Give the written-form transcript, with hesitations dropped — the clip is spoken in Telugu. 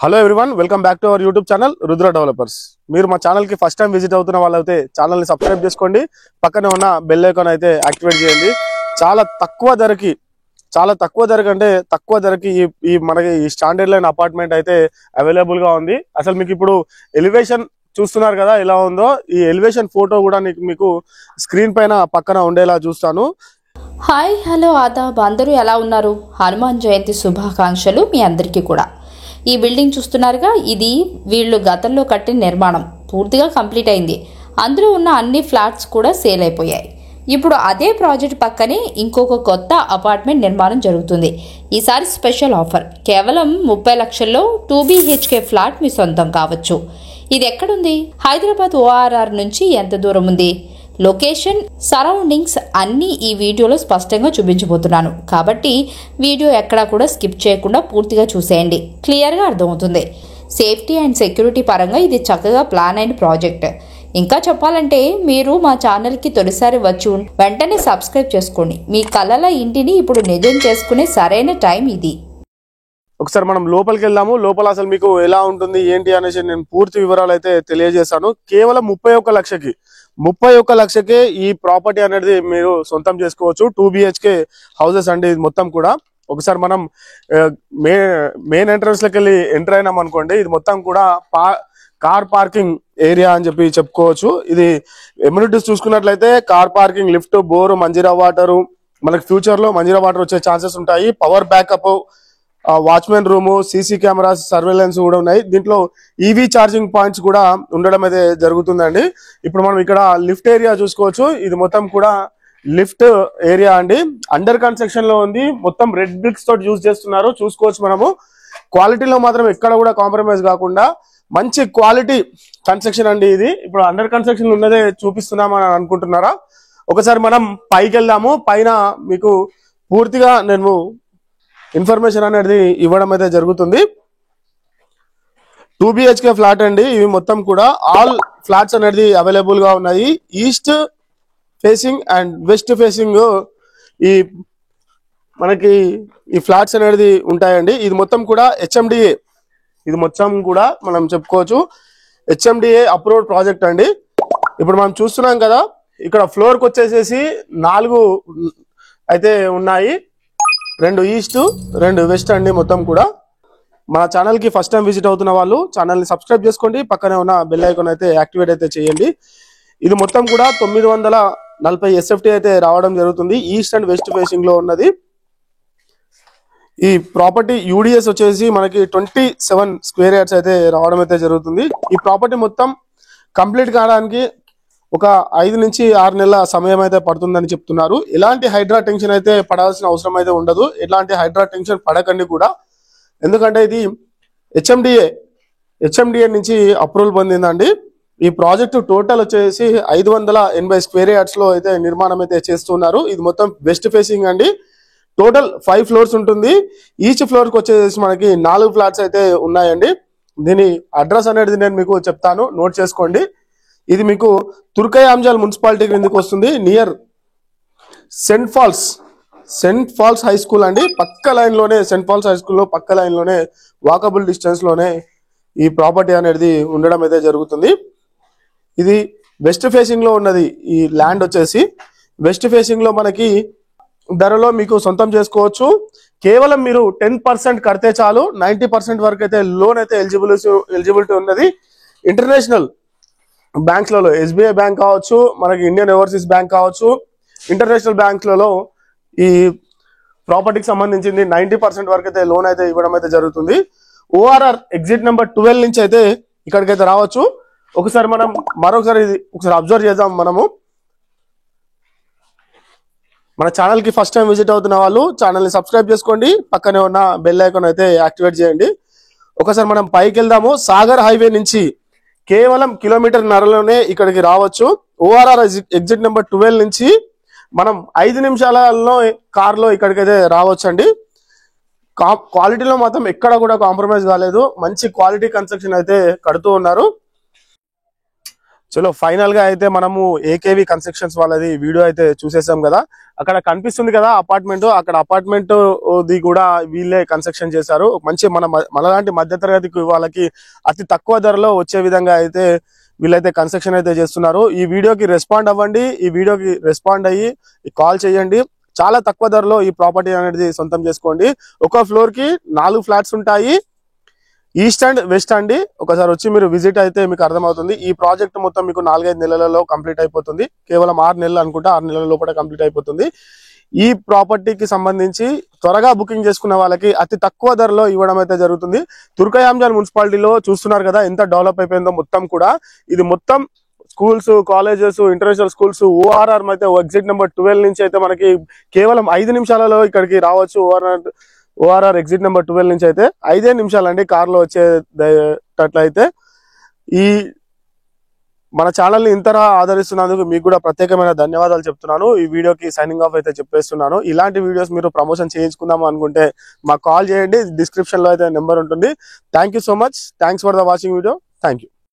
Hello everyone, welcome back to our YouTube channel Rudra developers. మీరు మా ఛానల్ కి ఫస్ట్ టైం విజిట్ అవుతున్న వాళ్ళైతే ఛానల్ ని సబ్స్క్రైబ్ చేసుకోండి, పక్కనే ఉన్న బెల్ ఐకాన్ అయితే యాక్టివేట్ చేయండి. చాలా తక్కువ ధరకి అంటే తక్కువ ధరకి ఈ మనకి ఈ స్టాండర్డ్ లైన్ అపార్ట్మెంట్ అయితే అవైలబుల్ గా ఉంది. అసలు మీకు ఇప్పుడు ఎలివేషన్ చూస్తున్నారు కదా ఎలా ఉందో, ఈ ఎలివేషన్ ఫోటో కూడా మీకు స్క్రీన్ పైన పక్కన ఉండేలా చూస్తాను. హాయ్, హలో, ఆదాబ్. అందరూ ఎలా ఉన్నారు? హనుమాన్ జయంతి శుభాకాంక్షలు మీ అందరికీ కూడా. ఈ బిల్డింగ్ చూస్తున్నారుగా, ఇది వీళ్ళు గతంలో కట్టిన నిర్మాణం పూర్తిగా కంప్లీట్ అయింది. అందులో ఉన్న అన్ని ఫ్లాట్స్ కూడా సేల్ అయిపోయాయి. ఇప్పుడు అదే ప్రాజెక్ట్ పక్కనే ఇంకొక కొత్త అపార్ట్మెంట్ నిర్మాణం జరుగుతుంది. ఈసారి స్పెషల్ ఆఫర్, కేవలం 30 లక్షల్లో 2 BHK ఫ్లాట్ మీ సొంతం కావచ్చు. ఇది ఎక్కడుంది? హైదరాబాద్ ORR నుంచి ఎంత దూరం ఉంది? లొకేషన్, సరౌండింగ్స్ అన్నీ ఈ వీడియోలో స్పష్టంగా చూపించబోతున్నాను. కాబట్టి వీడియో ఎక్కడా కూడా స్కిప్ చేయకుండా పూర్తిగా చూసేయండి, క్లియర్గా అర్థమవుతుంది. సేఫ్టీ అండ్ సెక్యూరిటీ పరంగా ఇది చక్కగా ప్లాన్ అయిన ప్రాజెక్ట్. ఇంకా చెప్పాలంటే మీరు మా ఛానల్కి తొలిసారి వచ్చి వెంటనే సబ్స్క్రైబ్ చేసుకోండి. మీ కలల ఇంటిని ఇప్పుడు నిజం చేసుకునే సరైన టైం ఇది. ఒకసారి మనం లోపలికి వెళ్దాము. లోపల అసలు మీకు ఎలా ఉంటుంది ఏంటి అనేసి నేను పూర్తి వివరాలు అయితే తెలియజేస్తాను. కేవలం 31 లక్షకే ఈ ప్రాపర్టీ అనేది మీరు సొంతం చేసుకోవచ్చు. 2 BHK హౌసెస్ అండి ఇది మొత్తం కూడా. ఒకసారి మనం మెయిన్ ఎంట్రన్స్ లోకి వెళ్ళి ఎంటర్ అయినాం అనుకోండి, ఇది మొత్తం కూడా కార్ పార్కింగ్ ఏరియా అని చెప్పుకోవచ్చు. ఇది ఎమ్యూనిటీస్ చూసుకున్నట్లయితే car parking, lift, bore, Manjira water, మనకి ఫ్యూచర్ లో మంజీరా వాటర్ వచ్చే ఛాన్సెస్ ఉంటాయి. Power backup, watchman room, CC cameras, surveillance కూడా ఉన్నాయి. దీంట్లో ఈవీ ఛార్జింగ్ పాయింట్స్ కూడా ఉండడం అయితే జరుగుతుందండి. ఇప్పుడు మనం ఇక్కడ లిఫ్ట్ ఏరియా చూసుకోవచ్చు. ఇది మొత్తం కూడా లిఫ్ట్ ఏరియా అండి. అండర్ కన్స్ట్రక్షన్ లో ఉంది. మొత్తం రెడ్ బ్రిక్స్ తోటి యూజ్ చేస్తున్నారు. చూసుకోవచ్చు మనము. క్వాలిటీలో మాత్రం ఎక్కడ కూడా కాంప్రమైజ్ కాకుండా మంచి క్వాలిటీ కన్స్ట్రక్షన్ అండి ఇది. ఇప్పుడు అండర్ కన్స్ట్రక్షన్ ఉన్నదే చూపిస్తున్నామని అనుకుంటున్నారా? ఒకసారి మనం పైకి వెళ్దాము. పైన మీకు పూర్తిగా నేను ఇన్ఫర్మేషన్ అనేది ఇవ్వడం అయితే జరుగుతుంది. 2 BHK ఫ్లాట్ అండి. ఇవి మొత్తం కూడా ఆల్ ఫ్లాట్స్ అనేది అవైలబుల్ గా ఉన్నాయి. East facing and west facing ఈ మనకి ఈ ఫ్లాట్స్ అనేది ఉంటాయండి. ఇది మొత్తం కూడా HMDA, ఇది మొత్తం కూడా మనం చెప్పుకోవచ్చు HMDA అప్రూవ్డ్ ప్రాజెక్ట్ అండి. ఇప్పుడు మనం చూస్తున్నాం కదా, ఇక్కడ ఫ్లోర్ కి వచ్చేసేసి 4 అయితే ఉన్నాయి. 2 ఈస్ట్, 2 వెస్ట్ అండి మొత్తం కూడా. మన ఛానల్ కి ఫస్ట్ టైం విజిట్ అవుతున్న వాళ్ళు ఛానల్ ని సబ్స్క్రైబ్ చేసుకోండి, పక్కనే ఉన్న బెల్ ఐకాన్ అయితే యాక్టివేట్ అయితే చేయండి. ఇది మొత్తం కూడా 940 SFT అయితే రావడం జరుగుతుంది. ఈస్ట్ అండ్ వెస్ట్ ఫేసింగ్ లో ఉన్నది ఈ ప్రాపర్టీ. UDS వచ్చేసి మనకి 27 స్క్వేర్ యార్డ్స్ అయితే రావడం అయితే జరుగుతుంది. ఈ ప్రాపర్టీ మొత్తం కంప్లీట్ కావడానికి ఒక 5 నుంచి 6 నెలల సమయం అయితే పడుతుందని చెప్తున్నారు. ఎలాంటి హైడ్రా టెన్షన్ అయితే పడాల్సిన అవసరం అయితే ఉండదు. ఎలాంటి హైడ్రా టెన్షన్ పడకండి కూడా, ఎందుకంటే ఇది హెచ్ఎండిఏ నుంచి అప్రూవల్ పొందిందండి. ఈ ప్రాజెక్టు టోటల్ వచ్చేసి 580 స్క్వేర్ యార్డ్స్ లో అయితే నిర్మాణం అయితే చేస్తున్నారు. ఇది మొత్తం వెస్ట్ ఫేసింగ్ అండి. టోటల్ 5 ఫ్లోర్స్ ఉంటుంది. ఈచ్ ఫ్లోర్ కి వచ్చేసి మనకి 4 ఫ్లాట్స్ అయితే ఉన్నాయండి. దీని అడ్రస్ అనేది నేను మీకు చెప్తాను, నోట్ చేసుకోండి. ఇది మీకు తుర్కయాంజల్ మున్సిపాలిటీ కిందకి వస్తుంది. Near Saint Falls High School అండి. పక్క లైన్ లోనే సెంట్ ఫాల్స్ హై స్కూల్ లో పక్క లైన్ లోనే వాకబుల్ డిస్టెన్స్ లోనే ఈ ప్రాపర్టీ అనేది ఉండడం అయితే జరుగుతుంది. ఇది వెస్ట్ ఫేసింగ్ లో ఉన్నది. ఈ ల్యాండ్ వచ్చేసి వెస్ట్ ఫేసింగ్ లో మనకి ధరలో మీకు సొంతం చేసుకోవచ్చు. కేవలం మీరు 10% కడితే చాలు. 90% వరకు అయితే లోన్ అయితే ఎలిజిబిలిటీ ఉన్నది. ఇంటర్నేషనల్ బ్యాంక్స్ లలో SBI బ్యాంక్ కావచ్చు, మనకి ఇండియన్ ఓవర్సీస్ బ్యాంక్ కావచ్చు, ఇంటర్నేషనల్ బ్యాంక్స్ లలో ఈ ప్రాపర్టీకి సంబంధించింది 90% వరకు అయితే లోన్ అయితే ఇవ్వడం అయితే జరుగుతుంది. ORR ఎగ్జిట్ నెంబర్ 12 నుంచి అయితే ఇక్కడికైతే రావచ్చు. ఒకసారి మనం మరొకసారి అబ్జర్వ్ చేద్దాం. మనము మన ఛానల్ కి ఫస్ట్ టైం విజిట్ అవుతున్న వాళ్ళు ఛానల్ ని సబ్స్క్రైబ్ చేసుకోండి, పక్కనే ఉన్న బెల్ ఐకాన్ అయితే యాక్టివేట్ చేయండి. ఒకసారి మనం పైకి వెళ్దాము. సాగర్ హైవే నుంచి కేవలం 1.5 కిలోమీటర్లోనే ఇక్కడికి రావచ్చు. ORR ఎగ్జిట్ నెంబర్ 12 నుంచి మనం 5 నిమిషాలలో కార్లో ఇక్కడికైతే రావచ్చు అండి. క్వాలిటీలో మాత్రం ఎక్కడ కూడా కాంప్రమైజ్ కాలేదు. మంచి క్వాలిటీ కన్స్ట్రక్షన్ అయితే కడుతూ ఉన్నారు. చలో ఫైనల్ గా అయితే మనము ఏకేవి కన్స్ట్రక్షన్స్ వాళ్ళది వీడియో అయితే చూసేసాం కదా. అక్కడ కనిపిస్తుంది కదా అపార్ట్మెంట్, అక్కడ అపార్ట్మెంట్ ది కూడా వీళ్ళే కన్స్ట్రక్షన్ చేశారు. మంచి మనలాంటి మధ్యతరగతి వాళ్ళకి అతి తక్కువ ధరలో వచ్చే విధంగా అయితే వీళ్ళైతే కన్స్ట్రక్షన్ అయితే చేస్తున్నారు. ఈ వీడియోకి రెస్పాండ్ అవ్వండి, ఈ వీడియోకి రెస్పాండ్ అయ్యి కాల్ చేయండి. చాలా తక్కువ ధరలో ఈ ప్రాపర్టీ అనేది సొంతం చేసుకోండి. ఒక ఫ్లోర్ కి 4 ఫ్లాట్స్ ఉంటాయి, ఈస్ట్ అండ్ వెస్ట్ అండి. ఒకసారి వచ్చి మీరు విజిట్ అయితే మీకు అర్థమవుతుంది. ఈ ప్రాజెక్ట్ మొత్తం మీకు 4-5 నెలలలో కంప్లీట్ అయిపోతుంది. కేవలం 6 నెలలు అనుకుంటా, 6 నెలల లోపల కంప్లీట్ అయిపోతుంది. ఈ ప్రాపర్టీకి సంబంధించి త్వరగా బుకింగ్ చేసుకున్న వాళ్ళకి అతి తక్కువ ధరలో ఇవ్వడం అయితే జరుగుతుంది. తుర్కయాంజల్ మున్సిపాలిటీలో చూస్తున్నారు కదా ఎంత డెవలప్ అయిపోయిందో మొత్తం కూడా. ఇది మొత్తం schools, colleges, international schools, ORR అయితే ఎగ్జిట్ నెంబర్ 12 నుంచి అయితే మనకి కేవలం 5 నిమిషాలలో ఇక్కడికి రావచ్చు. ఓఆర్ఆర్ ఎగ్జిట్ నెంబర్ 12 నుంచి అయితే 5 నిమిషాలండి కార్లో వచ్చేటట్లయితే. ఈ మన ఛానల్ ని ఇంతగా ఆదరిస్తున్నందుకు మీకు కూడా ప్రత్యేకమైన ధన్యవాదాలు చెప్తున్నాను. ఈ వీడియోకి సైనింగ్ ఆఫ్ అయితే చెప్పేస్తున్నాను. ఇలాంటి వీడియోస్ మీరు ప్రమోషన్ చేయించుకుందాము అనుకుంటే మాకు కాల్ చేయండి, డిస్క్రిప్షన్ లో అయితే నెంబర్ ఉంటుంది. Thank you so much. Thanks for the watching video. Thank you.